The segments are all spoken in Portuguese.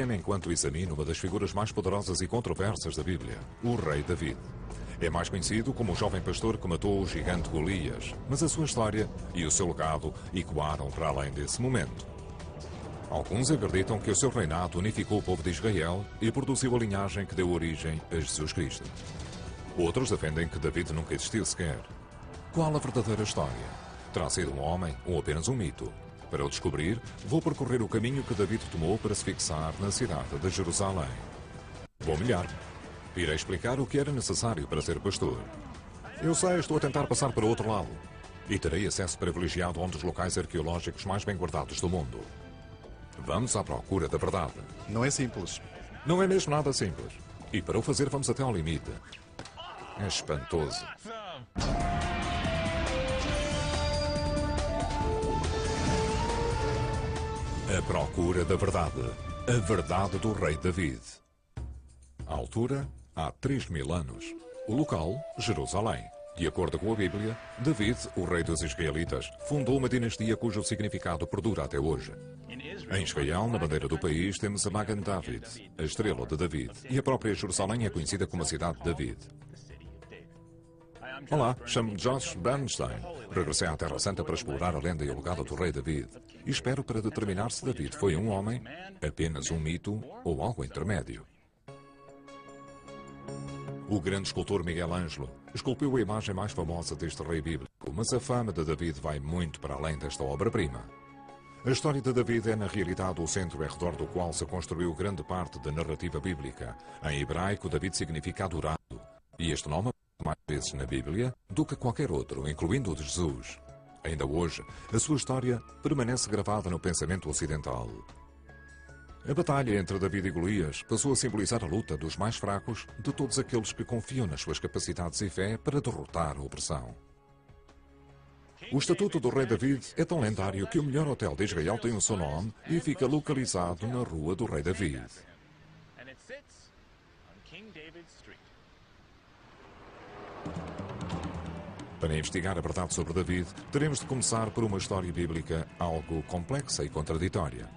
Acompanhem-me enquanto examino uma das figuras mais poderosas e controversas da Bíblia, o rei David. É mais conhecido como o jovem pastor que matou o gigante Golias, mas a sua história e o seu legado ecoaram para além desse momento. Alguns acreditam que o seu reinado unificou o povo de Israel e produziu a linhagem que deu origem a Jesus Cristo. Outros defendem que David nunca existiu sequer. Qual a verdadeira história? Terá sido um homem ou apenas um mito? Para o descobrir, vou percorrer o caminho que David tomou para se fixar na cidade de Jerusalém. Vou melhor. Irei explicar o que era necessário para ser pastor. Eu sei, estou a tentar passar para o outro lado. E terei acesso privilegiado a um dos locais arqueológicos mais bem guardados do mundo. Vamos à procura da verdade. Não é simples. Não é mesmo nada simples. E para o fazer vamos até ao limite. É espantoso. A procura da verdade. A verdade do rei David. A altura, há 3.000 anos. O local, Jerusalém. De acordo com a Bíblia, David, o rei dos israelitas, fundou uma dinastia cujo significado perdura até hoje. Em Israel, na bandeira do país, temos a Magen David, a estrela de David, e a própria Jerusalém é conhecida como a cidade de David. Olá, chamo-me Josh Bernstein. Regressei à Terra Santa para explorar a lenda e o legado do rei David. E espero para determinar se David foi um homem, apenas um mito ou algo intermédio. O grande escultor Miguel Ângelo esculpiu a imagem mais famosa deste rei bíblico, mas a fama de David vai muito para além desta obra-prima. A história de David é, na realidade, o centro ao redor do qual se construiu grande parte da narrativa bíblica. Em hebraico, David significa adorado, e este nome aparece mais vezes na Bíblia do que qualquer outro, incluindo o de Jesus. Ainda hoje, a sua história permanece gravada no pensamento ocidental. A batalha entre David e Golias passou a simbolizar a luta dos mais fracos de todos aqueles que confiam nas suas capacidades e fé para derrotar a opressão. O estatuto do rei David é tão lendário que o melhor hotel de Israel tem o seu nome e fica localizado na rua do rei David. Para investigar a verdade sobre David, teremos de começar por uma história bíblica algo complexa e contraditória.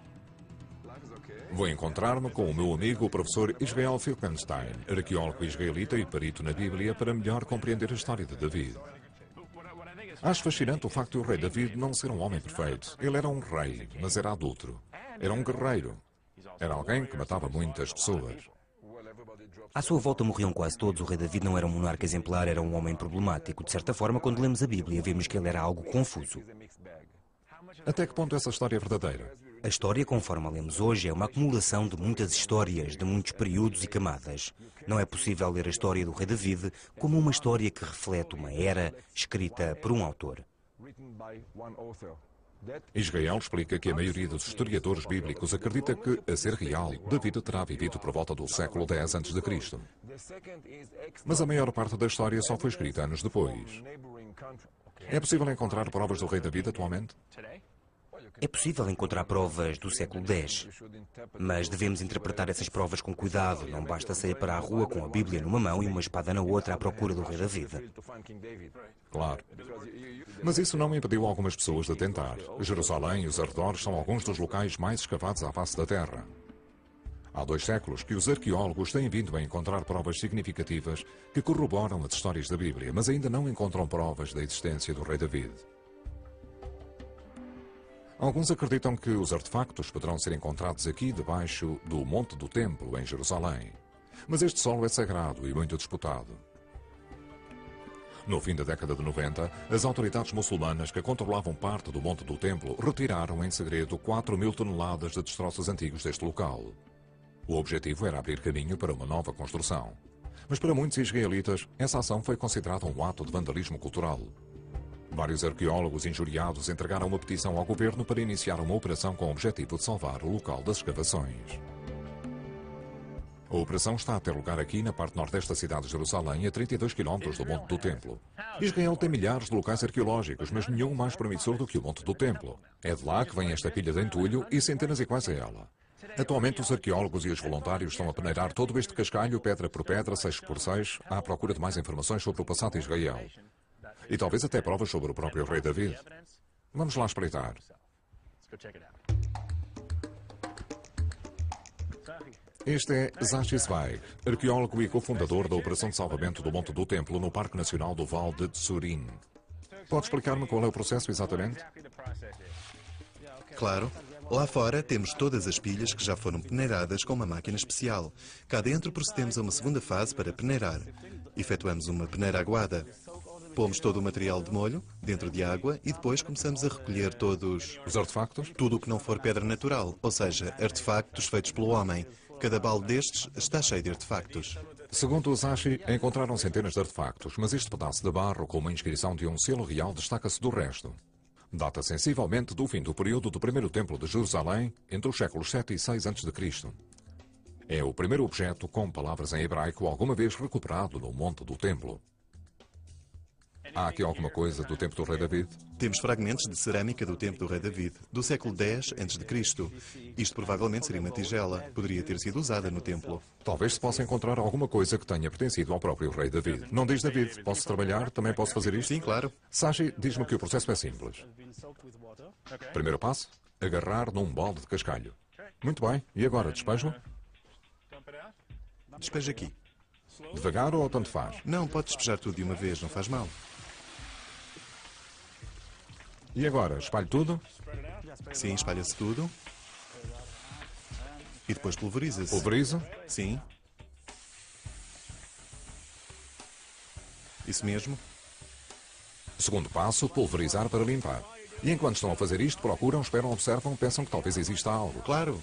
Vou encontrar-me com o meu amigo, o professor Israel Finkelstein, arqueólogo israelita e perito na Bíblia, para melhor compreender a história de David. Acho fascinante o facto de o rei David não ser um homem perfeito. Ele era um rei, mas era adúltero. Era um guerreiro. Era alguém que matava muitas pessoas. À sua volta morriam quase todos. O rei David não era um monarca exemplar, era um homem problemático. De certa forma, quando lemos a Bíblia, vemos que ele era algo confuso. Até que ponto essa história é verdadeira? A história, conforme a lemos hoje, é uma acumulação de muitas histórias, de muitos períodos e camadas. Não é possível ler a história do rei David como uma história que reflete uma era escrita por um autor. Israel explica que a maioria dos historiadores bíblicos acredita que, a ser real, David terá vivido por volta do século X a.C. Mas a maior parte da história só foi escrita anos depois. É possível encontrar provas do rei David atualmente? É possível encontrar provas do século X, mas devemos interpretar essas provas com cuidado. Não basta sair para a rua com a Bíblia numa mão e uma espada na outra à procura do rei David. Claro. Mas isso não impediu algumas pessoas de tentar. Jerusalém e os arredores são alguns dos locais mais escavados à face da Terra. Há 2 séculos que os arqueólogos têm vindo a encontrar provas significativas que corroboram as histórias da Bíblia, mas ainda não encontram provas da existência do rei David. Alguns acreditam que os artefactos poderão ser encontrados aqui debaixo do Monte do Templo, em Jerusalém. Mas este solo é sagrado e muito disputado. No fim da década de 90, as autoridades muçulmanas que controlavam parte do Monte do Templo retiraram em segredo 4.000 toneladas de destroços antigos deste local. O objetivo era abrir caminho para uma nova construção. Mas para muitos israelitas, essa ação foi considerada um ato de vandalismo cultural. Vários arqueólogos injuriados entregaram uma petição ao governo para iniciar uma operação com o objetivo de salvar o local das escavações. A operação está a ter lugar aqui na parte nordeste da cidade de Jerusalém, a 32 km do Monte do Templo. Israel tem milhares de locais arqueológicos, mas nenhum mais promissor do que o Monte do Templo. É de lá que vem esta pilha de entulho e centenas iguais a ela. Atualmente, os arqueólogos e os voluntários estão a peneirar todo este cascalho, pedra por pedra, 6 por 6, à procura de mais informações sobre o passado de Israel. E talvez até provas sobre o próprio rei David. Vamos lá espreitar. Este é Zahi Zweig, arqueólogo e cofundador da Operação de Salvamento do Monte do Templo no Parque Nacional do Val de Tsurin. Pode explicar-me qual é o processo exatamente? Claro. Lá fora temos todas as pilhas que já foram peneiradas com uma máquina especial. Cá dentro procedemos a uma segunda fase para peneirar. Efetuamos uma peneira aguada. Pomos todo o material de molho dentro de água e depois começamos a recolher todos... Os artefactos? Tudo o que não for pedra natural, ou seja, artefactos feitos pelo homem. Cada balde destes está cheio de artefactos. Segundo o Zahi, encontraram centenas de artefactos, mas este pedaço de barro com uma inscrição de um selo real destaca-se do resto. Data sensivelmente do fim do período do primeiro templo de Jerusalém, entre os séculos 7 e 6 a.C. É o primeiro objeto com palavras em hebraico alguma vez recuperado no monte do templo. Há aqui alguma coisa do tempo do rei David? Temos fragmentos de cerâmica do tempo do rei David, do século X a.C. Isto provavelmente seria uma tigela. Poderia ter sido usada no templo. Talvez se possa encontrar alguma coisa que tenha pertencido ao próprio rei David. Não diz David, posso trabalhar? Também posso fazer isto? Sim, claro. Zahi diz-me que o processo é simples. Primeiro passo, agarrar num balde de cascalho. Muito bem, e agora despejo? Despeja aqui. Devagar ou tanto faz? Não, pode despejar tudo de uma vez, não faz mal. E agora, espalho tudo? Sim, espalha-se tudo. E depois pulveriza-se. Pulverizo? Sim. Isso mesmo. Segundo passo, pulverizar para limpar. E enquanto estão a fazer isto, procuram, esperam, observam, pensam que talvez exista algo. Claro.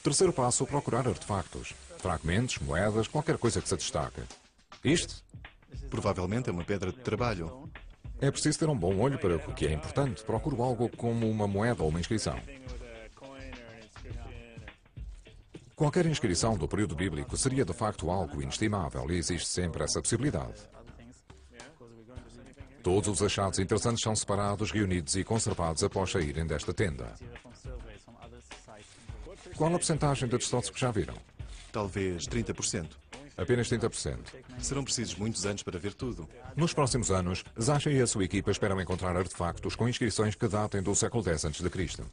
Terceiro passo, procurar artefactos. Fragmentos, moedas, qualquer coisa que se destaque. Isto? Provavelmente é uma pedra de trabalho. É preciso ter um bom olho para o que é importante. Procuro algo como uma moeda ou uma inscrição. Qualquer inscrição do período bíblico seria de facto algo inestimável e existe sempre essa possibilidade. Todos os achados interessantes são separados, reunidos e conservados após saírem desta tenda. Qual a percentagem de destroços que já viram? Talvez 30%. Apenas 30%. Serão precisos muitos anos para ver tudo. Nos próximos anos, Zahi e a sua equipa esperam encontrar artefactos com inscrições que datem do século X a.C.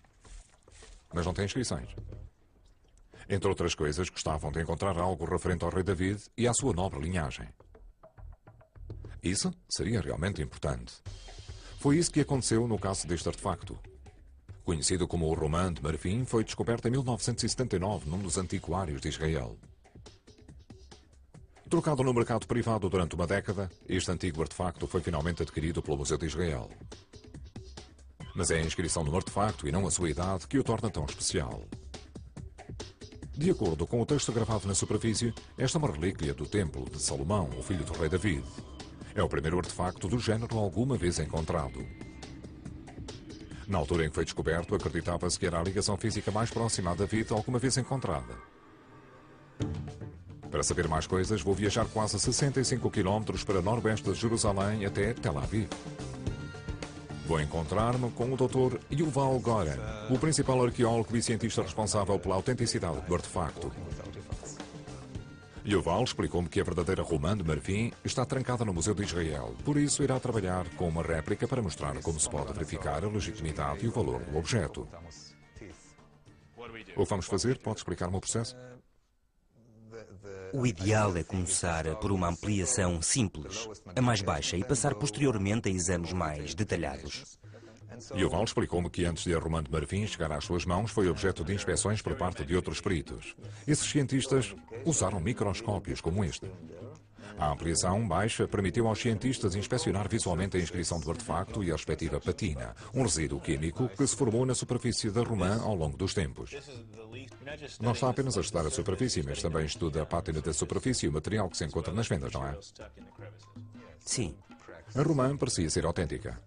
Mas não têm inscrições. Entre outras coisas, gostavam de encontrar algo referente ao rei David e à sua nobre linhagem. Isso seria realmente importante. Foi isso que aconteceu no caso deste artefacto. Conhecido como o Romã de Marfim, foi descoberto em 1979 num dos antiquários de Israel. Trocado no mercado privado durante uma década, este antigo artefacto foi finalmente adquirido pelo Museu de Israel. Mas é a inscrição no artefacto e não a sua idade que o torna tão especial. De acordo com o texto gravado na superfície, esta é uma relíquia do templo de Salomão, o filho do rei David. É o primeiro artefacto do género alguma vez encontrado. Na altura em que foi descoberto, acreditava-se que era a ligação física mais próxima a David alguma vez encontrada. Para saber mais coisas, vou viajar quase 65 km para noroeste de Jerusalém até Tel Aviv. Vou encontrar-me com o Dr. Yuval Goren, o principal arqueólogo e cientista responsável pela autenticidade do artefacto. Yuval explicou-me que a verdadeira Romã de Marfim está trancada no Museu de Israel, por isso irá trabalhar com uma réplica para mostrar como se pode verificar a legitimidade e o valor do objeto. O que vamos fazer? Pode explicar-me o processo? O ideal é começar por uma ampliação simples, a mais baixa, e passar posteriormente a exames mais detalhados. Yuval explicou-me que antes de a Romã de Marfim chegar às suas mãos foi objeto de inspeções por parte de outros peritos. Esses cientistas usaram microscópios como este. A ampliação baixa permitiu aos cientistas inspecionar visualmente a inscrição do artefacto e a respectiva patina, um resíduo químico que se formou na superfície da romã ao longo dos tempos. Não está apenas a estudar a superfície, mas também estuda a pátina da superfície e o material que se encontra nas fendas, não é? Sim. A romã parecia ser autêntica.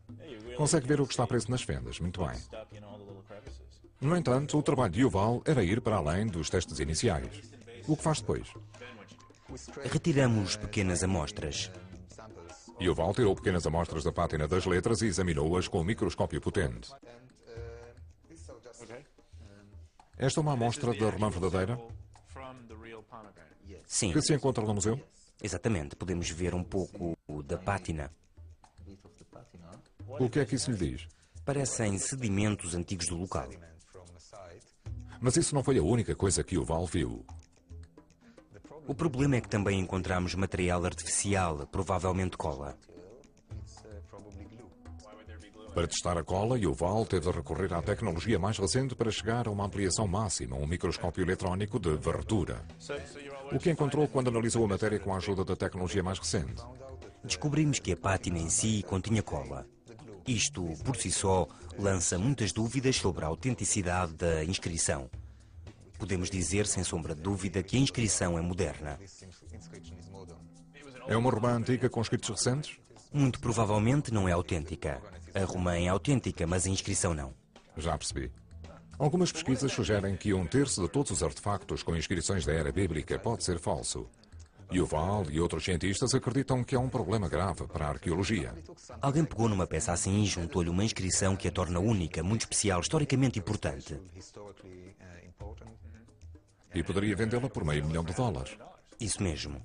Consegue ver o que está preso nas fendas, muito bem. No entanto, o trabalho de Yuval era ir para além dos testes iniciais. O que faz depois? Retiramos pequenas amostras. Yuval tirou pequenas amostras da pátina das letras e examinou-as com um microscópio potente. Esta é uma amostra da romã verdadeira Sim, que se encontra no museu? exatamente. Podemos ver um pouco da pátina. O que é que isso lhe diz? Parecem sedimentos antigos do local. Mas isso não foi a única coisa que Yuval viu. O problema é que também encontramos material artificial, provavelmente cola. Para testar a cola, Yuval teve de recorrer à tecnologia mais recente para chegar a uma ampliação máxima, um microscópio eletrónico de varredura. O que encontrou quando analisou a matéria com a ajuda da tecnologia mais recente? Descobrimos que a pátina em si continha cola. Isto, por si só, lança muitas dúvidas sobre a autenticidade da inscrição. Podemos dizer, sem sombra de dúvida, que a inscrição é moderna. É uma romã antiga com escritos recentes? Muito provavelmente não é autêntica. A romã é autêntica, mas a inscrição não. Já percebi. Algumas pesquisas sugerem que 1/3 de todos os artefactos com inscrições da era bíblica pode ser falso. Yuval e outros cientistas acreditam que há um problema grave para a arqueologia. Alguém pegou numa peça assim e juntou-lhe uma inscrição que a torna única, muito especial, historicamente importante. E poderia vendê-la por $500 mil. Isso mesmo.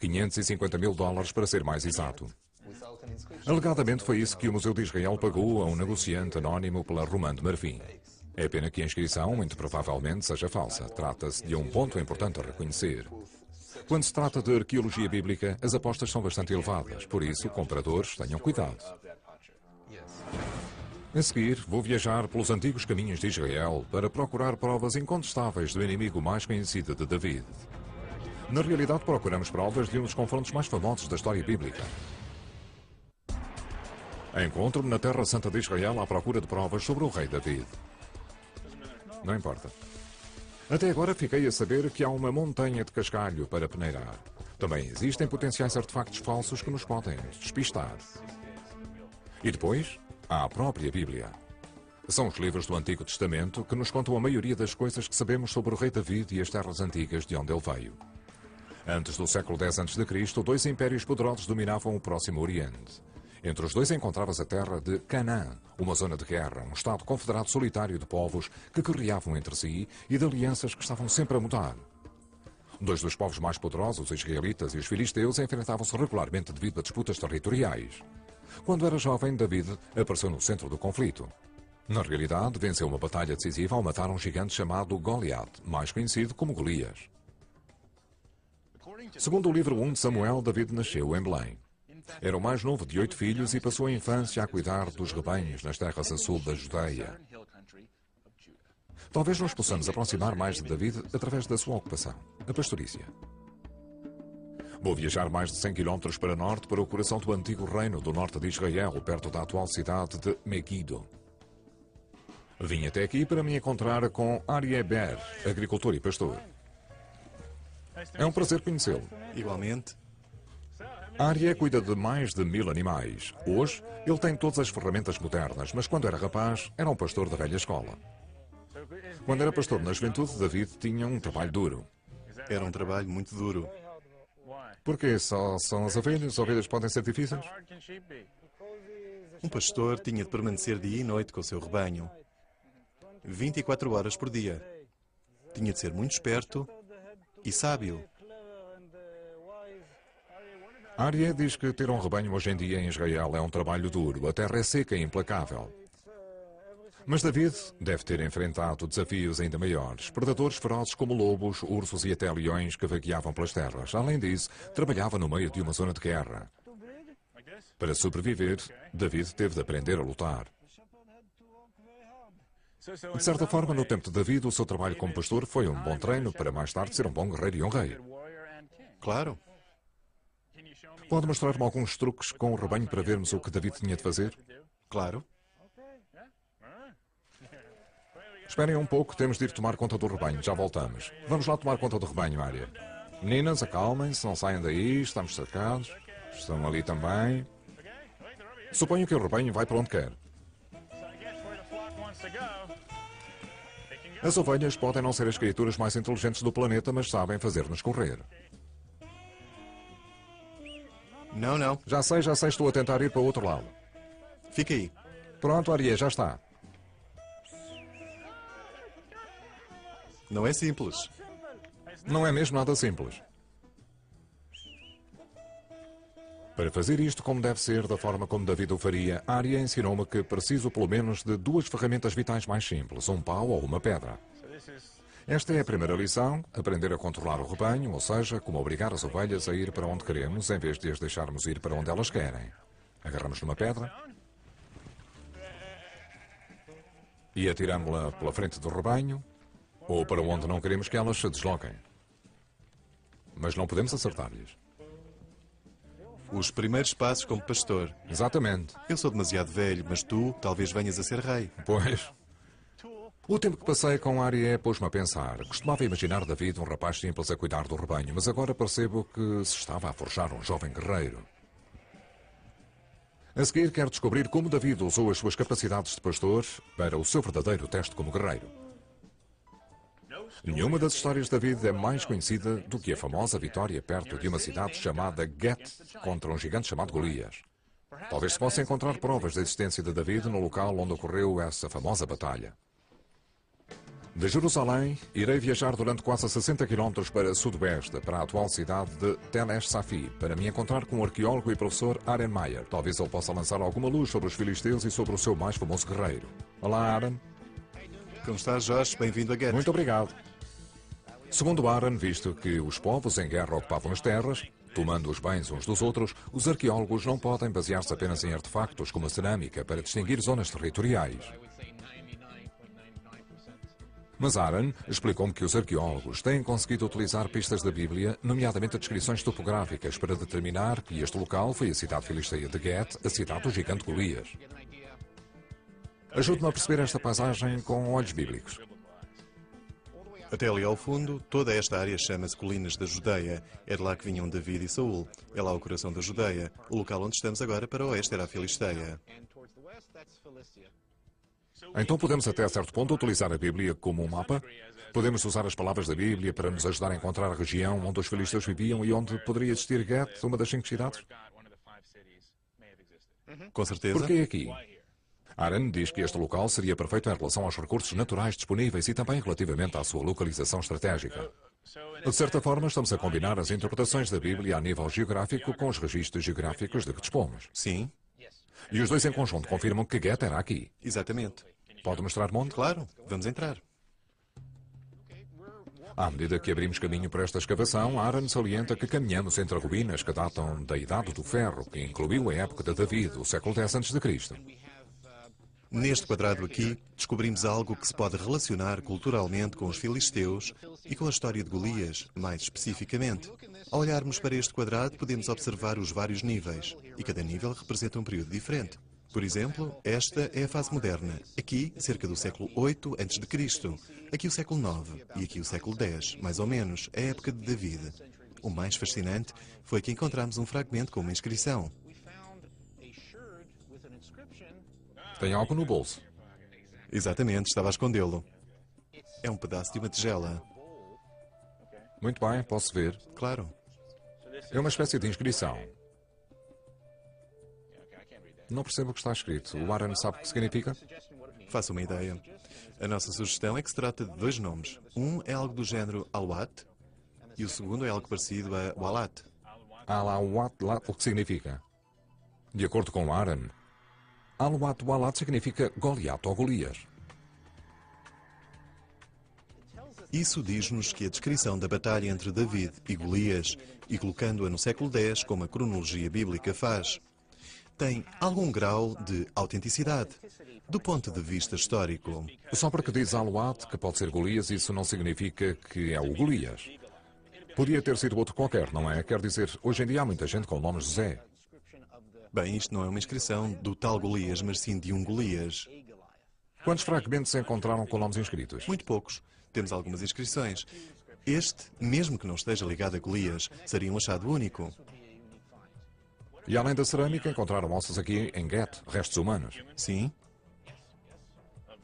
$550 mil para ser mais exato. Alegadamente foi isso que o Museu de Israel pagou a um negociante anónimo pela romã de marfim. É pena que a inscrição, muito provavelmente, seja falsa. Trata-se de um ponto importante a reconhecer. Quando se trata de arqueologia bíblica, as apostas são bastante elevadas, por isso, compradores, tenham cuidado. A seguir, vou viajar pelos antigos caminhos de Israel para procurar provas incontestáveis do inimigo mais conhecido de David. Na realidade, procuramos provas de um dos confrontos mais famosos da história bíblica. Encontro-me na Terra Santa de Israel à procura de provas sobre o rei David. Não importa. Até agora fiquei a saber que há uma montanha de cascalho para peneirar. Também existem potenciais artefactos falsos que nos podem despistar. E depois, há a própria Bíblia. São os livros do Antigo Testamento que nos contam a maioria das coisas que sabemos sobre o rei David e as terras antigas de onde ele veio. Antes do século X a.C., 2 impérios poderosos dominavam o Próximo Oriente. Entre os dois encontravas a terra de Canaã, uma zona de guerra, um estado confederado solitário de povos que guerreavam entre si e de alianças que estavam sempre a mudar. Dois dos povos mais poderosos, os israelitas e os filisteus, enfrentavam-se regularmente devido a disputas territoriais. Quando era jovem, David apareceu no centro do conflito. Na realidade, venceu uma batalha decisiva ao matar um gigante chamado Goliat, mais conhecido como Golias. Segundo o livro 1 de Samuel, David nasceu em Belém. Era o mais novo de 8 filhos e passou a infância a cuidar dos rebanhos nas terras a sul da Judeia. Talvez nos possamos aproximar mais de David através da sua ocupação, a pastorícia. Vou viajar mais de 100 km para norte para o coração do antigo reino do norte de Israel, perto da atual cidade de Megiddo. Vim até aqui para me encontrar com Aryeh Ber, agricultor e pastor. É um prazer conhecê-lo. Igualmente. Aryeh cuida de mais de 1000 animais. Hoje, ele tem todas as ferramentas modernas, mas quando era rapaz, era um pastor da velha escola. Quando era pastor na juventude, David tinha um trabalho duro. Era um trabalho muito duro. Porquê? Só são as ovelhas? As ovelhas podem ser difíceis? Um pastor tinha de permanecer dia e noite com o seu rebanho. 24 horas por dia. Tinha de ser muito esperto e sábio. Aryeh diz que ter um rebanho hoje em dia em Israel é um trabalho duro. A terra é seca e implacável. Mas David deve ter enfrentado desafios ainda maiores. Predadores ferozes como lobos, ursos e até leões que vagueavam pelas terras. Além disso, trabalhava no meio de uma zona de guerra. Para sobreviver, David teve de aprender a lutar. De certa forma, no tempo de David, o seu trabalho como pastor foi um bom treino para mais tarde ser um bom guerreiro e um rei. Claro. Pode mostrar-me alguns truques com o rebanho para vermos o que David tinha de fazer? Claro. Esperem um pouco, temos de ir tomar conta do rebanho. Já voltamos. Vamos lá tomar conta do rebanho, Aryeh. Meninas, acalmem-se, não saiam daí, estamos cercados. Estão ali também. Suponho que o rebanho vai para onde quer. As ovelhas podem não ser as criaturas mais inteligentes do planeta, mas sabem fazer-nos correr. Não. Já sei, estou a tentar ir para o outro lado. Fica aí. Pronto, Aryeh, já está. Não é simples. Não é mesmo nada simples. Para fazer isto como deve ser, da forma como David o faria, Aryeh ensinou-me que preciso pelo menos de 2 ferramentas vitais mais simples, um pau ou uma pedra. Esta é a primeira lição, aprender a controlar o rebanho, ou seja, como obrigar as ovelhas a ir para onde queremos, em vez de as deixarmos ir para onde elas querem. Agarramos numa pedra e atiramos-la pela frente do rebanho, ou para onde não queremos que elas se desloquem. Mas não podemos acertar-lhes. Os primeiros passos como pastor. Exatamente. Eu sou demasiado velho, mas tu talvez venhas a ser rei. Pois. O tempo que passei com Arié pôs-me a pensar. Costumava imaginar David um rapaz simples a cuidar do rebanho, mas agora percebo que se estava a forjar um jovem guerreiro. A seguir, quero descobrir como David usou as suas capacidades de pastor para o seu verdadeiro teste como guerreiro. Nenhuma das histórias de David é mais conhecida do que a famosa vitória perto de uma cidade chamada Gete contra um gigante chamado Golias. Talvez se possa encontrar provas da existência de David no local onde ocorreu essa famosa batalha. De Jerusalém, irei viajar durante quase 60 km para o sudoeste, para a atual cidade de Tel Safi, para me encontrar com o arqueólogo e professor Aaron Meyer. Talvez ele possa lançar alguma luz sobre os filisteus e sobre o seu mais famoso guerreiro. Olá, Aaron. Como estás, Jorge? Bem-vindo a Gete. Muito obrigado. Segundo Aaron, visto que os povos em guerra ocupavam as terras, tomando os bens uns dos outros, os arqueólogos não podem basear-se apenas em artefactos como a cerâmica para distinguir zonas territoriais. Mas Aaron explicou-me que os arqueólogos têm conseguido utilizar pistas da Bíblia, nomeadamente descrições topográficas, para determinar que este local foi a cidade filisteia de Gete, a cidade do gigante Golias. Ajude-me a perceber esta paisagem com olhos bíblicos. Até ali ao fundo, toda esta área chama-se Colinas da Judeia. É de lá que vinham David e Saul. É lá o coração da Judeia. O local onde estamos agora para o oeste era a Filisteia. Então podemos até certo ponto utilizar a Bíblia como um mapa? Podemos usar as palavras da Bíblia para nos ajudar a encontrar a região onde os filisteus viviam e onde poderia existir Gete, uma das 5 cidades? Com certeza. Porquê aqui? Aaron diz que este local seria perfeito em relação aos recursos naturais disponíveis e também relativamente à sua localização estratégica. De certa forma, estamos a combinar as interpretações da Bíblia a nível geográfico com os registros geográficos de que dispomos. Sim, E os dois em conjunto confirmam que Gete era aqui. exatamente. Pode mostrar onde? Claro, vamos entrar. À medida que abrimos caminho para esta escavação, Aaron salienta que caminhamos entre ruínas que datam da Idade do Ferro, que incluiu a época de David, o século X a.C. Neste quadrado aqui, descobrimos algo que se pode relacionar culturalmente com os filisteus e com a história de Golias, mais especificamente. Ao olharmos para este quadrado, podemos observar os vários níveis, e cada nível representa um período diferente. Por exemplo, esta é a fase moderna. Aqui, cerca do século 8 a.C. Aqui o século 9 e aqui o século 10, mais ou menos, a época de David. O mais fascinante foi que encontramos um fragmento com uma inscrição. Tem algo no bolso. Exatamente, estava a escondê-lo. É um pedaço de uma tigela. Muito bem, posso ver. Claro. É uma espécie de inscrição. Não percebo o que está escrito. O Aaron sabe o que significa? Faça uma ideia. A nossa sugestão é que se trata de 2 nomes. Um é algo do género Alwat e o segundo é algo parecido a Walat. Alawat, o que significa? De acordo com Aaron, Alawat Walat significa Goliath ou Golias. Isso diz-nos que a descrição da batalha entre David e Golias, e colocando-a no século X, como a cronologia bíblica faz, tem algum grau de autenticidade, do ponto de vista histórico. Só porque diz Alawat, que pode ser Golias, isso não significa que é o Golias. Podia ter sido outro qualquer, não é? Quer dizer, hoje em dia há muita gente com o nome José. Bem, isto não é uma inscrição do tal Golias, mas sim de um Golias. Quantos fragmentos se encontraram com nomes inscritos? Muito poucos. Temos algumas inscrições. Este, mesmo que não esteja ligado a Golias, seria um achado único. E além da cerâmica, encontraram ossos aqui em Gete, restos humanos. Sim?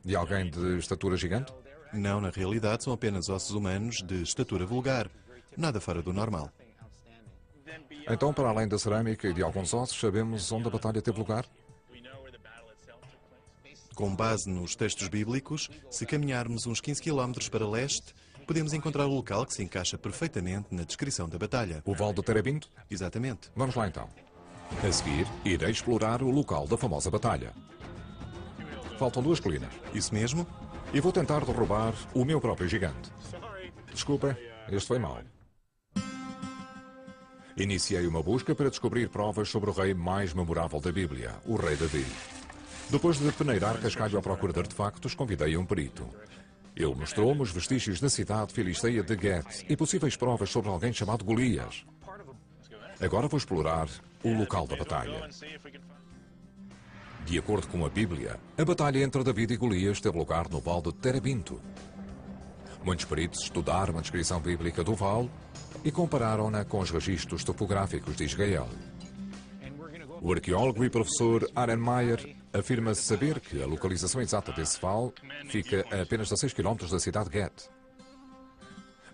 De alguém de estatura gigante? Não, na realidade são apenas ossos humanos de estatura vulgar. Nada fora do normal. Então, para além da cerâmica e de alguns ossos, sabemos onde a batalha teve lugar? Com base nos textos bíblicos, se caminharmos uns 15 km para leste, podemos encontrar o local que se encaixa perfeitamente na descrição da batalha. O Val do Terebinto? Exatamente. Vamos lá então. A seguir, irei explorar o local da famosa batalha. Faltam 2 colinas. Isso mesmo? E vou tentar derrubar o meu próprio gigante. Desculpem, este foi mau. Iniciei uma busca para descobrir provas sobre o rei mais memorável da Bíblia, o rei Davi. Depois de peneirar cascalho à procura de artefactos, convidei um perito. Ele mostrou-me os vestígios da cidade filisteia de Gete e possíveis provas sobre alguém chamado Golias. Agora vou explorar o local da batalha. De acordo com a Bíblia, a batalha entre David e Golias teve lugar no Vale de Terebinto. Muitos peritos estudaram a descrição bíblica do vale e compararam-na com os registros topográficos de Israel. O arqueólogo e professor Aaron Meyer afirma saber que a localização exata desse vale fica a apenas a 6 km da cidade de Gete.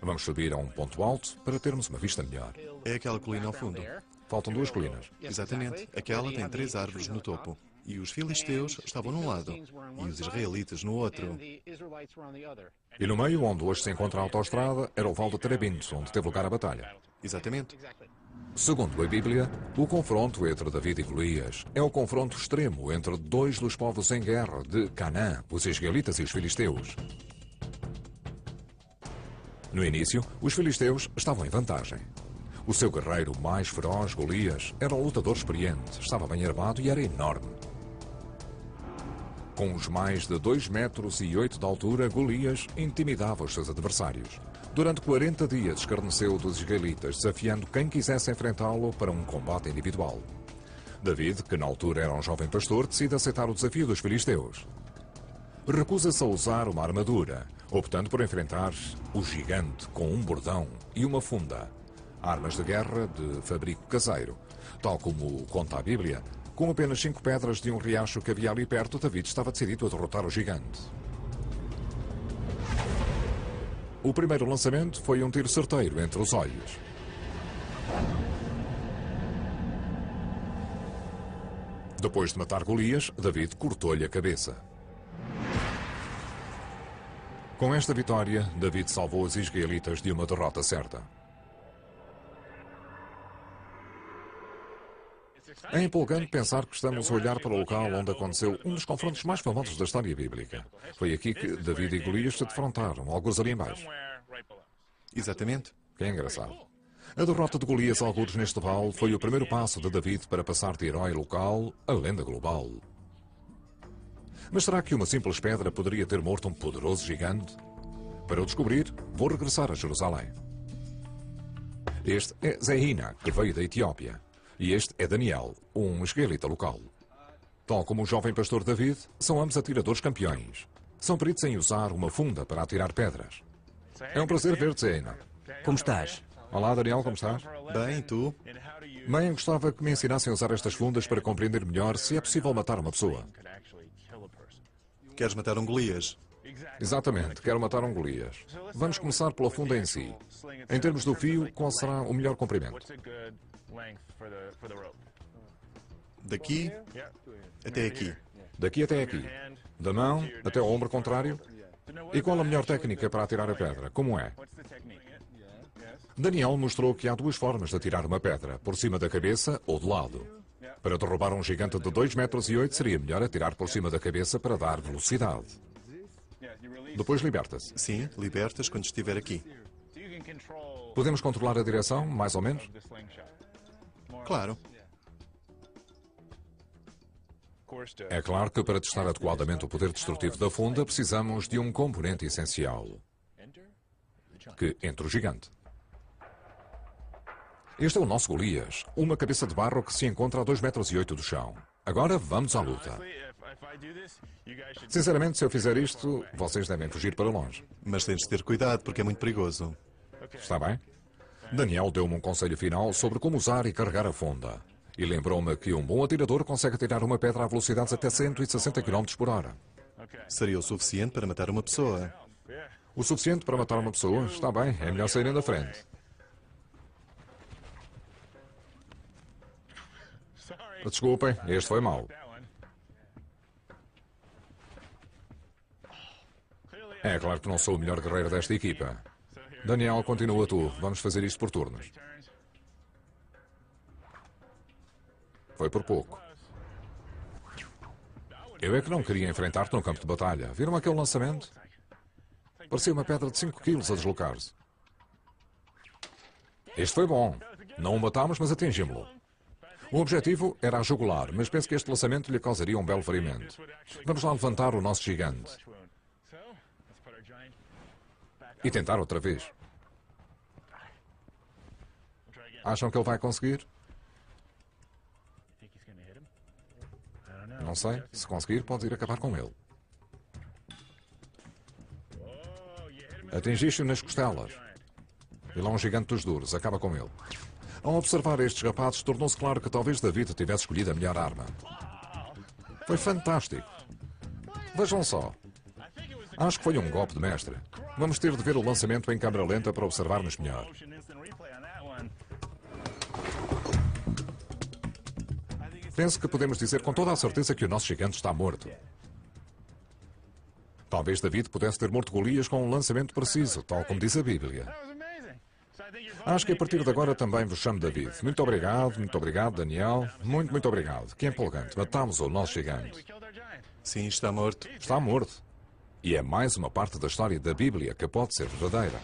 Vamos subir a um ponto alto para termos uma vista melhor. É aquela colina ao fundo. Faltam 2 colinas. Exatamente. Aquela tem 3 árvores no topo. E os filisteus estavam num lado e os israelitas no outro. E no meio, onde hoje se encontra a autoestrada, era o Vale de Terebinto, onde teve lugar a batalha. Exatamente. Segundo a Bíblia, o confronto entre David e Golias é o confronto extremo entre dois dos povos em guerra de Canaã, os israelitas e os filisteus. No início, os filisteus estavam em vantagem. O seu guerreiro mais feroz, Golias, era um lutador experiente, estava bem armado e era enorme. Com os mais de 2,8 metros de altura, Golias intimidava os seus adversários. Durante 40 dias escarneceu dos israelitas, desafiando quem quisesse enfrentá-lo para um combate individual. David, que na altura era um jovem pastor, decide aceitar o desafio dos filisteus. Recusa-se a usar uma armadura, optando por enfrentar o gigante com um bordão e uma funda, armas de guerra de fabrico caseiro. Tal como conta a Bíblia, com apenas 5 pedras de um riacho que havia ali perto, David estava decidido a derrotar o gigante. O primeiro lançamento foi um tiro certeiro entre os olhos. Depois de matar Golias, David cortou-lhe a cabeça. Com esta vitória, David salvou os israelitas de uma derrota certa. É empolgante pensar que estamos a olhar para o local onde aconteceu um dos confrontos mais famosos da história bíblica. Foi aqui que David e Golias se defrontaram, alguns ali embaixo. Exatamente. Que é engraçado. A derrota de Golias, alguns neste vale, foi o primeiro passo de David para passar de herói local a lenda global. Mas será que uma simples pedra poderia ter morto um poderoso gigante? Para o descobrir, vou regressar a Jerusalém. Este é Zehina, que veio da Etiópia. E este é Daniel, um israelita local. Tal como o jovem pastor David, são ambos atiradores campeões. São peritos em usar uma funda para atirar pedras. É um prazer ver-te, Zehina. Como estás? Olá, Daniel, como estás? Bem, tu? Bem, gostava que me ensinassem a usar estas fundas para compreender melhor se é possível matar uma pessoa. Queres matar um Golias? Exatamente, quero matar um Golias. Vamos começar pela funda em si. Em termos do fio, qual será o melhor comprimento? Daqui até aqui. Daqui até aqui. Da mão até ao ombro contrário. E qual a melhor técnica para atirar a pedra? Como é? Daniel mostrou que há 2 formas de atirar uma pedra, por cima da cabeça ou de lado. Para derrubar um gigante de 2,8 metros seria melhor atirar por cima da cabeça para dar velocidade. Depois liberta-se. Sim, libertas quando estiver aqui. Podemos controlar a direção, mais ou menos? Claro. É claro que para testar adequadamente o poder destrutivo da funda, precisamos de um componente essencial. Que entra o gigante. Este é o nosso Golias, uma cabeça de barro que se encontra a 2,8 metros do chão. Agora vamos à luta. Sinceramente, se eu fizer isto, vocês devem fugir para longe. Mas tens de ter cuidado porque é muito perigoso. Está bem? Daniel deu-me um conselho final sobre como usar e carregar a funda. E lembrou-me que um bom atirador consegue atirar uma pedra a velocidades até 160 km por hora. Seria o suficiente para matar uma pessoa. O suficiente para matar uma pessoa? Está bem, é melhor saírem da frente. Desculpem, este foi mau. É claro que não sou o melhor guerreiro desta equipa. Daniel, continua tu. Vamos fazer isto por turnos. Foi por pouco. Eu é que não queria enfrentar-te no campo de batalha. Viram aquele lançamento? Parecia uma pedra de 5 quilos a deslocar-se. Este foi bom. Não o matámos, mas atingimos-lo. O objetivo era a jugular, mas penso que este lançamento lhe causaria um belo ferimento. Vamos lá levantar o nosso gigante. E tentar outra vez. Acham que ele vai conseguir? Não sei. Se conseguir, pode ir acabar com ele. Atingiste-o nas costelas. Ele é um gigante dos duros. Acaba com ele. Ao observar estes rapazes, tornou-se claro que talvez David tivesse escolhido a melhor arma. Foi fantástico. Vejam só. Acho que foi um golpe de mestre. Vamos ter de ver o lançamento em câmera lenta para observarmos melhor. Penso que podemos dizer com toda a certeza que o nosso gigante está morto. Talvez David pudesse ter morto Golias com um lançamento preciso, tal como diz a Bíblia. Acho que a partir de agora também vos chamo David. Muito obrigado, Daniel. Muito obrigado. Que empolgante. Matámos o nosso gigante. Sim, está morto. Está morto. E é mais uma parte da história da Bíblia que pode ser verdadeira.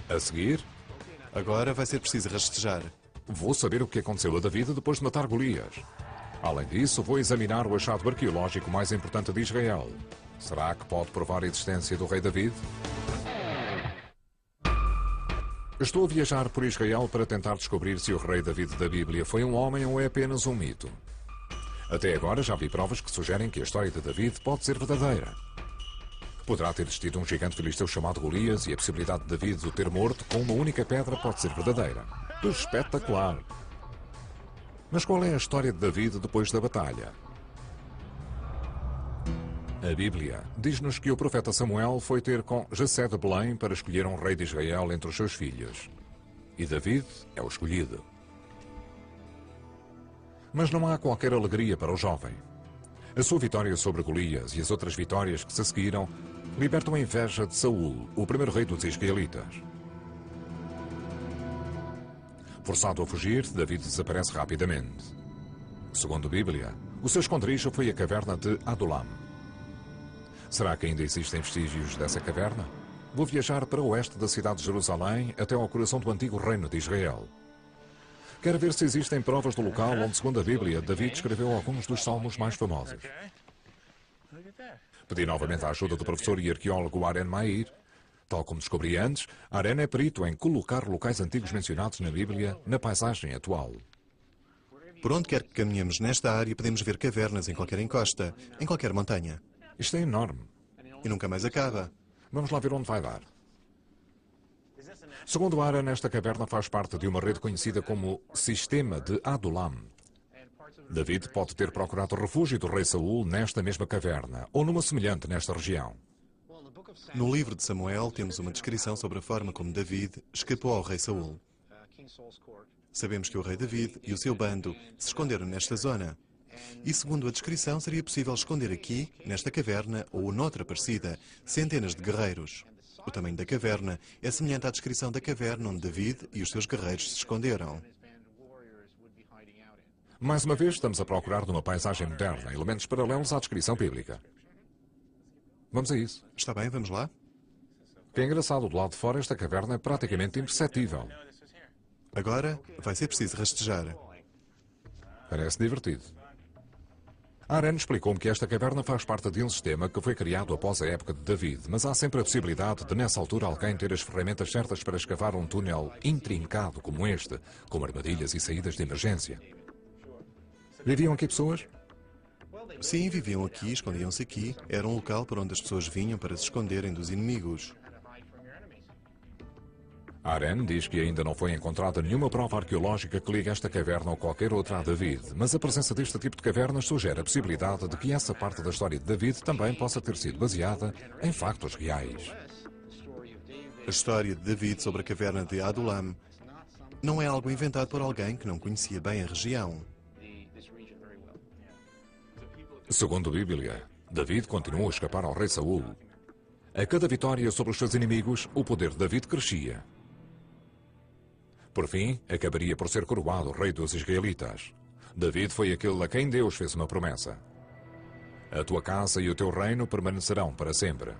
A seguir, Agora vai ser preciso rastejar. vou saber o que aconteceu a David depois de matar Golias. Além disso, vou examinar o achado arqueológico mais importante de Israel. Será que pode provar a existência do rei David? Estou a viajar por Israel para tentar descobrir se o rei David da Bíblia foi um homem ou é apenas um mito. Até agora já vi provas que sugerem que a história de David pode ser verdadeira. Poderá ter existido um gigante filisteu chamado Golias e a possibilidade de David o ter morto com uma única pedra pode ser verdadeira. Espetacular! Mas qual é a história de David depois da batalha? A Bíblia diz-nos que o profeta Samuel foi ter com Jessé de Belém para escolher um rei de Israel entre os seus filhos. E David é o escolhido. Mas não há qualquer alegria para o jovem. A sua vitória sobre Golias e as outras vitórias que se seguiram libertam a inveja de Saul, o primeiro rei dos israelitas. Forçado a fugir, David desaparece rapidamente. Segundo a Bíblia, o seu esconderijo foi a caverna de Adulam. Será que ainda existem vestígios dessa caverna? Vou viajar para o oeste da cidade de Jerusalém até ao coração do antigo reino de Israel. Quero ver se existem provas do local onde, segundo a Bíblia, David escreveu alguns dos salmos mais famosos. Pedi novamente a ajuda do professor e arqueólogo Aren Mair. Tal como descobri antes, Aren é perito em colocar locais antigos mencionados na Bíblia na paisagem atual. Por onde quer que caminhemos nesta área, podemos ver cavernas em qualquer encosta, em qualquer montanha. Isto é enorme. E nunca mais acaba. Vamos lá ver onde vai dar. Segundo Aren, esta caverna faz parte de uma rede conhecida como Sistema de Adulam. David pode ter procurado refúgio do rei Saul nesta mesma caverna, ou numa semelhante nesta região. No livro de Samuel, temos uma descrição sobre a forma como David escapou ao rei Saul. Sabemos que o rei David e o seu bando se esconderam nesta zona. E segundo a descrição, seria possível esconder aqui, nesta caverna, ou noutra parecida, centenas de guerreiros. O tamanho da caverna é semelhante à descrição da caverna onde David e os seus guerreiros se esconderam. Mais uma vez, estamos a procurar numa paisagem moderna elementos paralelos à descrição bíblica. Vamos a isso. Está bem, vamos lá? O que é engraçado, do lado de fora, esta caverna é praticamente imperceptível. Agora vai ser preciso rastejar. Parece divertido. Aren explicou-me que esta caverna faz parte de um sistema que foi criado após a época de David, mas há sempre a possibilidade de, nessa altura, alguém ter as ferramentas certas para escavar um túnel intrincado como este, com armadilhas e saídas de emergência. Viviam aqui pessoas? Sim, viviam aqui, escondiam-se aqui. Era um local para onde as pessoas vinham para se esconderem dos inimigos. Aren diz que ainda não foi encontrada nenhuma prova arqueológica que ligue esta caverna ou qualquer outra a David, mas a presença deste tipo de cavernas sugere a possibilidade de que essa parte da história de David também possa ter sido baseada em factos reais. A história de David sobre a caverna de Adulam não é algo inventado por alguém que não conhecia bem a região. Segundo a Bíblia, David continuou a escapar ao rei Saul. A cada vitória sobre os seus inimigos, o poder de David crescia. Por fim, acabaria por ser coroado rei dos israelitas. David foi aquele a quem Deus fez uma promessa. A tua casa e o teu reino permanecerão para sempre.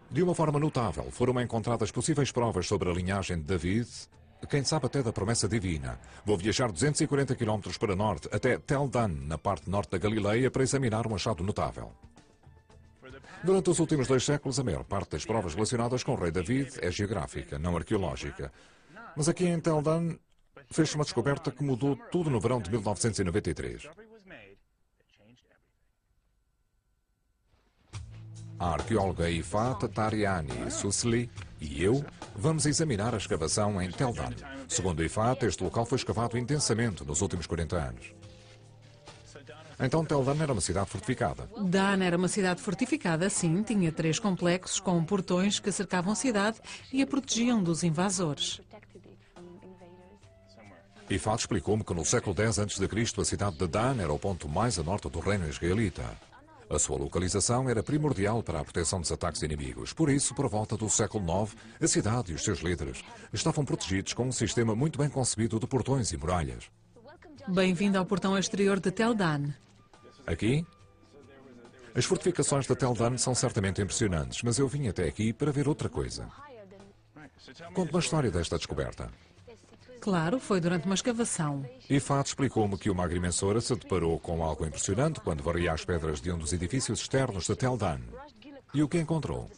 De uma forma notável, foram encontradas possíveis provas sobre a linhagem de David, quem sabe até da promessa divina. Vou viajar 240 km para norte, até Tel Dan, na parte norte da Galileia, para examinar um achado notável. Durante os últimos 2 séculos, a maior parte das provas relacionadas com o rei David é geográfica, não arqueológica. Mas aqui em Tel Dan, fez-se uma descoberta que mudou tudo no verão de 1993. A arqueóloga Ifat Tariani Susli e eu vamos examinar a escavação em Tel Dan. Segundo Ifat, este local foi escavado intensamente nos últimos 40 anos. Então Tel Dan era uma cidade fortificada. Dan era uma cidade fortificada, sim. Tinha 3 complexos com portões que cercavam a cidade e a protegiam dos invasores. Ifat explicou-me que no século X a.C. a cidade de Dan era o ponto mais a norte do reino israelita. A sua localização era primordial para a proteção dos ataques inimigos. Por isso, por volta do século IX, a cidade e os seus líderes estavam protegidos com um sistema muito bem concebido de portões e muralhas. Bem-vindo ao portão exterior de Tel Dan. Aqui? As fortificações de Tel Dan são certamente impressionantes, mas eu vim até aqui para ver outra coisa. Conte-me a história desta descoberta. Claro, foi durante uma escavação. Ifat explicou-me que uma agrimensora se deparou com algo impressionante quando varria as pedras de um dos edifícios externos de Tel Dan. E o que encontrou?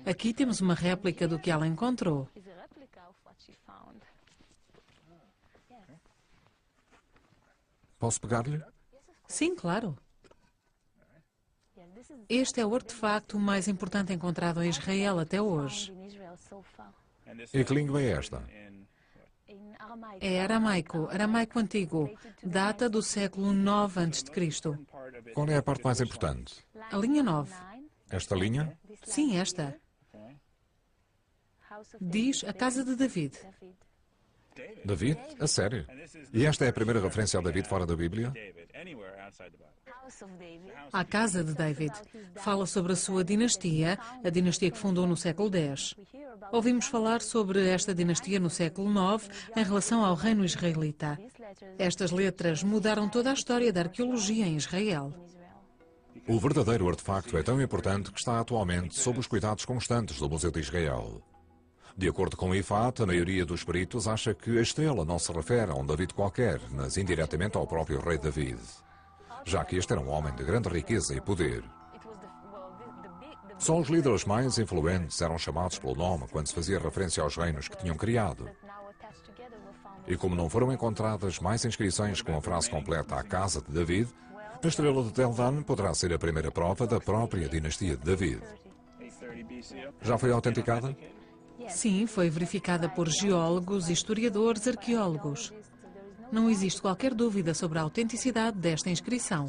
Aqui temos uma réplica do que ela encontrou. Posso pegar-lhe? Sim, claro. Este é o artefacto mais importante encontrado em Israel até hoje. E que língua é esta? É aramaico antigo, data do século IX a.C. Qual é a parte mais importante? A linha 9. Esta linha? Sim, esta. Diz a casa de David. David? A sério? E esta é a primeira referência a David fora da Bíblia? A casa de David fala sobre a sua dinastia, a dinastia que fundou no século X. Ouvimos falar sobre esta dinastia no século IX em relação ao reino israelita. Estas letras mudaram toda a história da arqueologia em Israel. O verdadeiro artefacto é tão importante que está atualmente sob os cuidados constantes do Museu de Israel. De acordo com Ifat, a maioria dos peritos acha que a estrela não se refere a um David qualquer, mas indiretamente ao próprio rei David, já que este era um homem de grande riqueza e poder. Só os líderes mais influentes eram chamados pelo nome quando se fazia referência aos reinos que tinham criado. E como não foram encontradas mais inscrições com a frase completa à casa de David, a estrela de Tel Dan poderá ser a primeira prova da própria dinastia de David. Já foi autenticada? Sim, foi verificada por geólogos, historiadores, arqueólogos. Não existe qualquer dúvida sobre a autenticidade desta inscrição.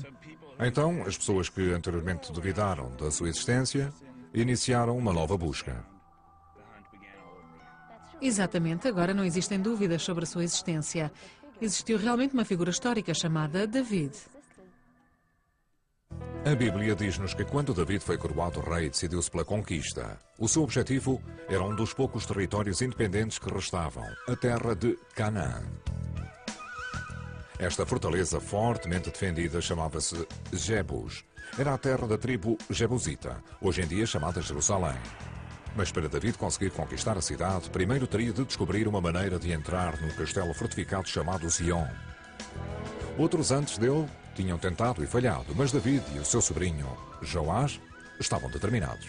Então, as pessoas que anteriormente duvidaram da sua existência iniciaram uma nova busca. Exatamente, agora não existem dúvidas sobre a sua existência. Existiu realmente uma figura histórica chamada David. A Bíblia diz-nos que quando David foi coroado rei, decidiu-se pela conquista. O seu objetivo era um dos poucos territórios independentes que restavam, a terra de Canaã. Esta fortaleza fortemente defendida chamava-se Jebus. Era a terra da tribo Jebusita, hoje em dia chamada Jerusalém. Mas para David conseguir conquistar a cidade, primeiro teria de descobrir uma maneira de entrar num castelo fortificado chamado Zion. Outros antes dele tinham tentado e falhado, mas David e o seu sobrinho, Joás, estavam determinados.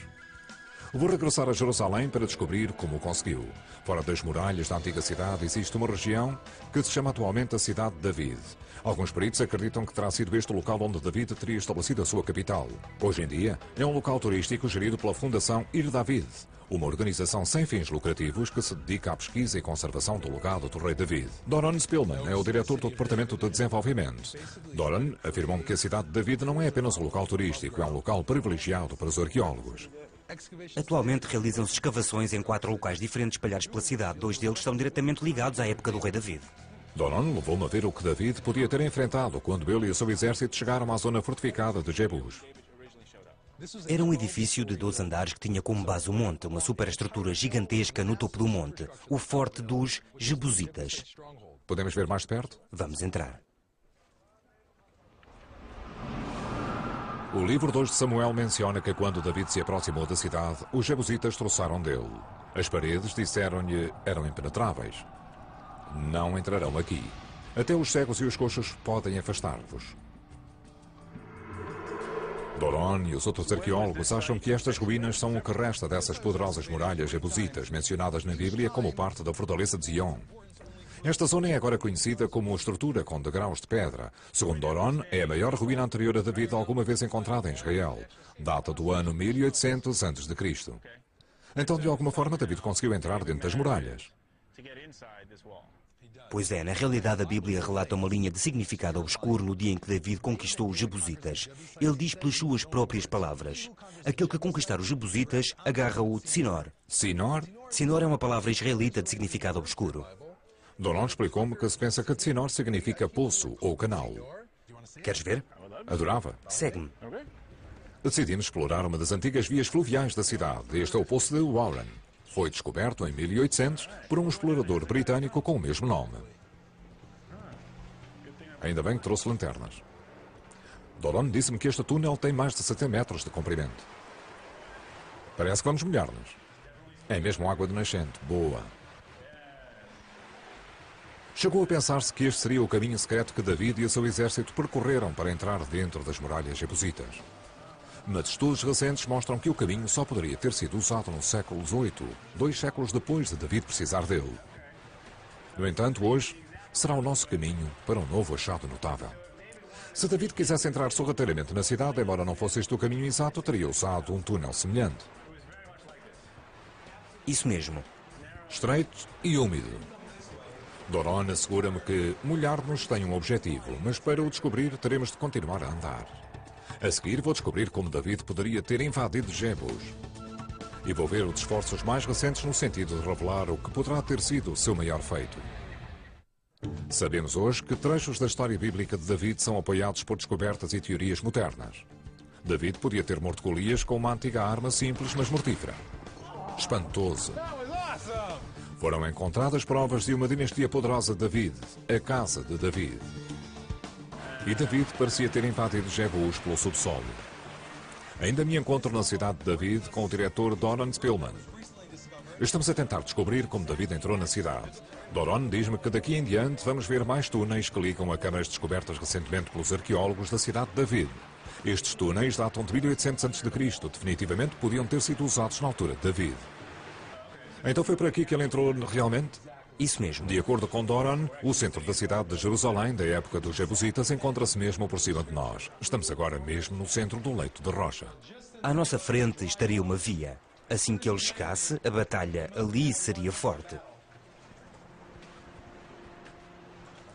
Vou regressar a Jerusalém para descobrir como o conseguiu. Fora das muralhas da antiga cidade existe uma região que se chama atualmente a Cidade de David. Alguns peritos acreditam que terá sido este o local onde David teria estabelecido a sua capital. Hoje em dia, é um local turístico gerido pela Fundação Ir David, uma organização sem fins lucrativos que se dedica à pesquisa e conservação do legado do rei David. Doron Spillman é o diretor do Departamento de Desenvolvimento. Doron afirmou que a cidade de David não é apenas um local turístico, é um local privilegiado para os arqueólogos. Atualmente realizam-se escavações em 4 locais diferentes espalhados pela cidade. 2 deles estão diretamente ligados à época do rei David. Doron levou-me a ver o que David podia ter enfrentado quando ele e o seu exército chegaram à zona fortificada de Jebus. Era um edifício de 12 andares que tinha como base o monte, uma superestrutura gigantesca no topo do monte, o Forte dos Jebusitas. Podemos ver mais de perto? Vamos entrar. O livro 2 de Samuel menciona que quando David se aproximou da cidade, os jebusitas troçaram dele. As paredes, disseram-lhe, eram impenetráveis. Não entrarão aqui. Até os cegos e os coxos podem afastar-vos. Doron e os outros arqueólogos acham que estas ruínas são o que resta dessas poderosas muralhas jebusitas mencionadas na Bíblia como parte da fortaleza de Zion. Esta zona é agora conhecida como uma estrutura com degraus de pedra. Segundo Doron, é a maior ruína anterior a David alguma vez encontrada em Israel. Data do ano 1800 a.C. Então, de alguma forma, David conseguiu entrar dentro das muralhas. Pois é, na realidade a Bíblia relata uma linha de significado obscuro no dia em que David conquistou os jebusitas. Ele diz pelas suas próprias palavras: aquele que conquistar os jebusitas agarra-o de Sinor. Sinor? Sinor é uma palavra israelita de significado obscuro. Doron explicou-me que se pensa que Sinor significa poço ou canal. Queres ver? Adorava. Segue-me. Decidimos explorar uma das antigas vias fluviais da cidade. Este é o Poço de Warren. Foi descoberto em 1800 por um explorador britânico com o mesmo nome. Ainda bem que trouxe lanternas. Doron disse-me que este túnel tem mais de 70 metros de comprimento. Parece que vamos molhar-nos. É mesmo água de nascente. Boa. Chegou a pensar-se que este seria o caminho secreto que David e o seu exército percorreram para entrar dentro das muralhas jebusitas. Mas estudos recentes mostram que o caminho só poderia ter sido usado no século XVIII, 2 séculos depois de David precisar dele. No entanto, hoje, será o nosso caminho para um novo achado notável. Se David quisesse entrar sorrateiramente na cidade, embora não fosse este o caminho exato, teria usado um túnel semelhante. Isso mesmo. Estreito e úmido. Doron assegura-me que molhar-nos tem um objetivo, mas para o descobrir teremos de continuar a andar. A seguir vou descobrir como David poderia ter invadido Jebus. E vou ver os esforços mais recentes no sentido de revelar o que poderá ter sido o seu maior feito. Sabemos hoje que trechos da história bíblica de David são apoiados por descobertas e teorias modernas. David podia ter morto Golias com uma antiga arma simples, mas mortífera. Espantoso. Foram encontradas provas de uma dinastia poderosa de David, a Casa de David. E David parecia ter invadido Jebus pelo subsolo. Ainda me encontro na cidade de David com o diretor Doron Spillman. Estamos a tentar descobrir como David entrou na cidade. Doron diz-me que daqui em diante vamos ver mais túneis que ligam a câmaras descobertas recentemente pelos arqueólogos da cidade de David. Estes túneis datam de 1800 a.C., definitivamente podiam ter sido usados na altura de David. Então foi por aqui que ele entrou realmente? Isso mesmo. De acordo com Doron, o centro da cidade de Jerusalém, da época dos Jebusitas, encontra-se mesmo por cima de nós. Estamos agora mesmo no centro do leito de rocha. À nossa frente estaria uma via. Assim que ele chegasse, a batalha ali seria forte.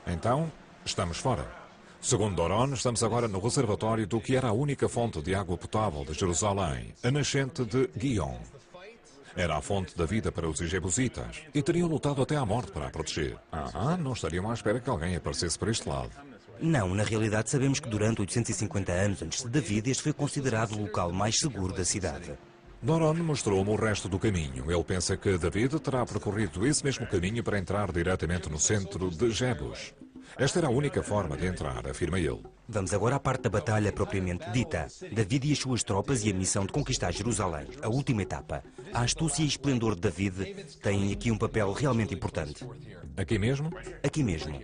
Então, estamos fora. Segundo Doron, estamos agora no reservatório do que era a única fonte de água potável de Jerusalém, a nascente de Guion. Era a fonte da vida para os jebusitas e teriam lutado até à morte para a proteger. Não estariam à espera que alguém aparecesse por este lado. Não, na realidade sabemos que durante 850 anos antes de David, este foi considerado o local mais seguro da cidade. Doron mostrou-me o resto do caminho. Ele pensa que David terá percorrido esse mesmo caminho para entrar diretamente no centro de Jebus. Esta era a única forma de entrar, afirma ele. Vamos agora à parte da batalha propriamente dita. David e as suas tropas e a missão de conquistar Jerusalém, a última etapa. A astúcia e esplendor de David têm aqui um papel realmente importante. Aqui mesmo? Aqui mesmo.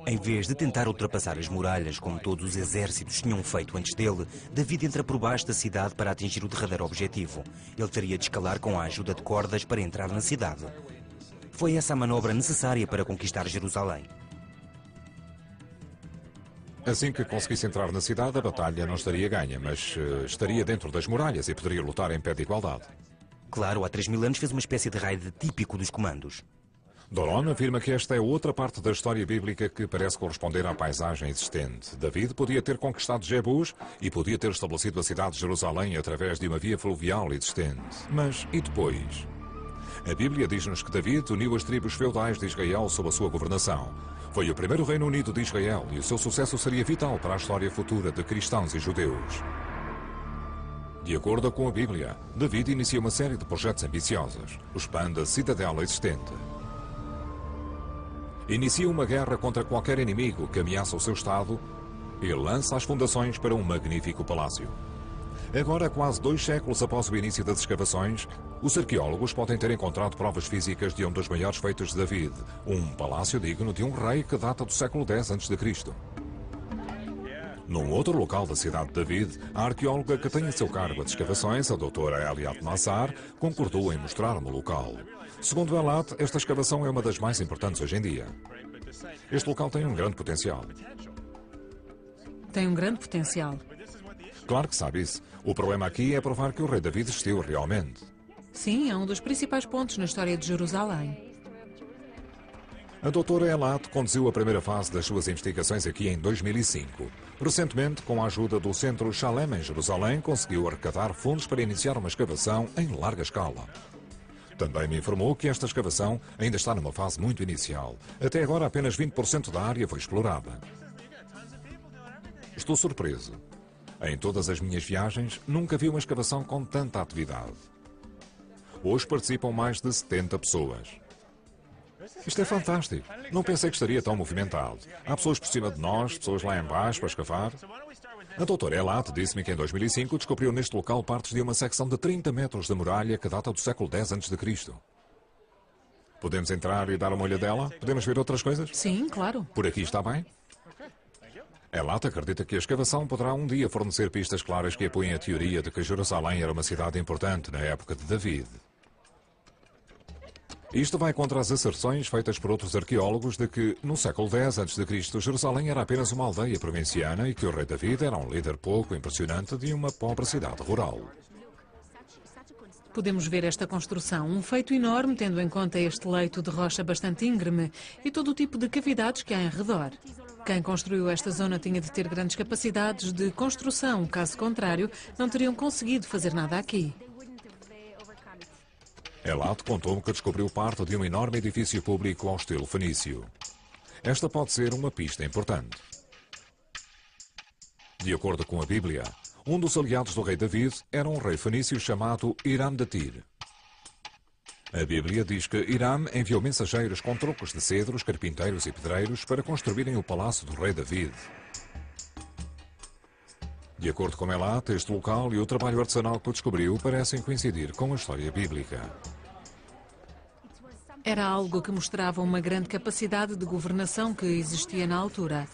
Em vez de tentar ultrapassar as muralhas, como todos os exércitos tinham feito antes dele, David entra por baixo da cidade para atingir o derradeiro objetivo. Ele teria de escalar com a ajuda de cordas para entrar na cidade. Foi essa a manobra necessária para conquistar Jerusalém. Assim que conseguisse entrar na cidade, a batalha não estaria ganha, mas estaria dentro das muralhas e poderia lutar em pé de igualdade. Claro, há 3.000 anos fez uma espécie de raid típico dos comandos. Doron afirma que esta é outra parte da história bíblica que parece corresponder à paisagem existente. David podia ter conquistado Jebus e podia ter estabelecido a cidade de Jerusalém através de uma via fluvial existente. Mas e depois? A Bíblia diz-nos que David uniu as tribos feudais de Israel sob a sua governação. Foi o primeiro Reino Unido de Israel e o seu sucesso seria vital para a história futura de cristãos e judeus. De acordo com a Bíblia, David inicia uma série de projetos ambiciosos. Expande a cidadela existente. Inicia uma guerra contra qualquer inimigo que ameaça o seu Estado e lança as fundações para um magnífico palácio. Agora, quase 2 séculos após o início das escavações, os arqueólogos podem ter encontrado provas físicas de um dos maiores feitos de David, um palácio digno de um rei que data do século X a.C. Num outro local da cidade de David, a arqueóloga que tem a seu cargo as escavações, a doutora Eliat Nassar, concordou em mostrar-me o local. Segundo Elat, esta escavação é uma das mais importantes hoje em dia. Este local tem um grande potencial. Tem um grande potencial. Claro que sabe isso. O problema aqui é provar que o rei David existiu realmente. Sim, é um dos principais pontos na história de Jerusalém. A doutora Elat conduziu a primeira fase das suas investigações aqui em 2005. Recentemente, com a ajuda do Centro Shalem em Jerusalém, conseguiu arrecadar fundos para iniciar uma escavação em larga escala. Também me informou que esta escavação ainda está numa fase muito inicial. Até agora, apenas 20% da área foi explorada. Estou surpreso. Em todas as minhas viagens, nunca vi uma escavação com tanta atividade. Hoje participam mais de 70 pessoas. Isto é fantástico. Não pensei que estaria tão movimentado. Há pessoas por cima de nós, pessoas lá em baixo para escavar. A doutora Elat disse-me que em 2005 descobriu neste local partes de uma secção de 30 metros de muralha que data do século X a.C. Podemos entrar e dar uma olhadela? Podemos ver outras coisas? Sim, claro. Por aqui está bem? Elat acredita que a escavação poderá um dia fornecer pistas claras que apoiem a teoria de que Jerusalém era uma cidade importante na época de David. Isto vai contra as asserções feitas por outros arqueólogos de que, no século X a.C., Jerusalém era apenas uma aldeia provinciana e que o rei David era um líder pouco impressionante de uma pobre cidade rural. Podemos ver esta construção, um feito enorme tendo em conta este leito de rocha bastante íngreme e todo o tipo de cavidades que há em redor. Quem construiu esta zona tinha de ter grandes capacidades de construção, caso contrário, não teriam conseguido fazer nada aqui. Elat contou-me que descobriu parte de um enorme edifício público ao estilo fenício. Esta pode ser uma pista importante. De acordo com a Bíblia, um dos aliados do rei David era um rei fenício chamado Hiram de Tiro. A Bíblia diz que Hiram enviou mensageiros com troncos de cedros, carpinteiros e pedreiros para construírem o palácio do rei David. De acordo com Elat, este local e o trabalho artesanal que o descobriu parecem coincidir com a história bíblica. Era algo que mostrava uma grande capacidade de governação que existia na altura.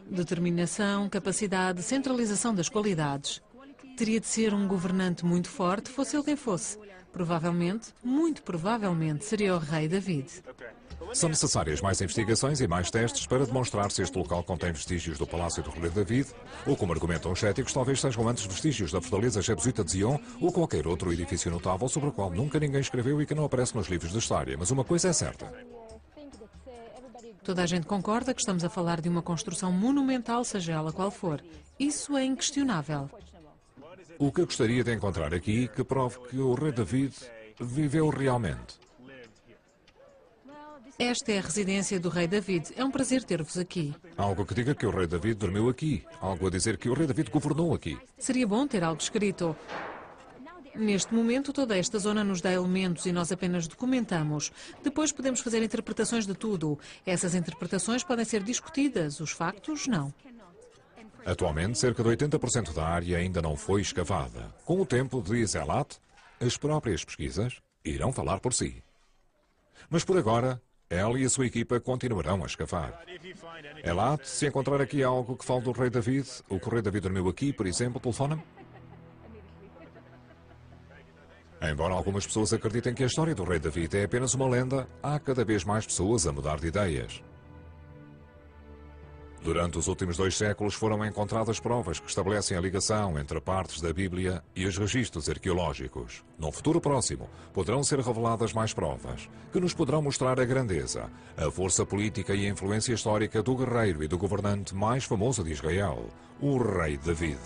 Determinação, capacidade, centralização das qualidades. Teria de ser um governante muito forte, fosse ele quem fosse. Provavelmente, muito provavelmente, seria o rei David. São necessárias mais investigações e mais testes para demonstrar se este local contém vestígios do Palácio do Rei David, ou, como argumentam os céticos, talvez sejam antes vestígios da fortaleza jebusita de Zion ou qualquer outro edifício notável sobre o qual nunca ninguém escreveu e que não aparece nos livros de história. Mas uma coisa é certa. Toda a gente concorda que estamos a falar de uma construção monumental, seja ela qual for. Isso é inquestionável. O que eu gostaria de encontrar aqui que prove que o rei David viveu realmente. Esta é a residência do rei David. É um prazer ter-vos aqui. Algo que diga que o rei David dormiu aqui. Algo a dizer que o rei David governou aqui. Seria bom ter algo escrito. Neste momento, toda esta zona nos dá elementos e nós apenas documentamos. Depois podemos fazer interpretações de tudo. Essas interpretações podem ser discutidas, os factos, não. Atualmente, cerca de 80% da área ainda não foi escavada. Com o tempo, diz Elat, as próprias pesquisas irão falar por si. Mas por agora, ela e a sua equipa continuarão a escavar. Elat, se encontrar aqui algo que fale do rei David, o que o rei David dormiu aqui, por exemplo, telefona-me. Embora algumas pessoas acreditem que a história do rei David é apenas uma lenda, há cada vez mais pessoas a mudar de ideias. Durante os últimos 2 séculos foram encontradas provas que estabelecem a ligação entre partes da Bíblia e os registros arqueológicos. Num futuro próximo, poderão ser reveladas mais provas, que nos poderão mostrar a grandeza, a força política e a influência histórica do guerreiro e do governante mais famoso de Israel, o rei David.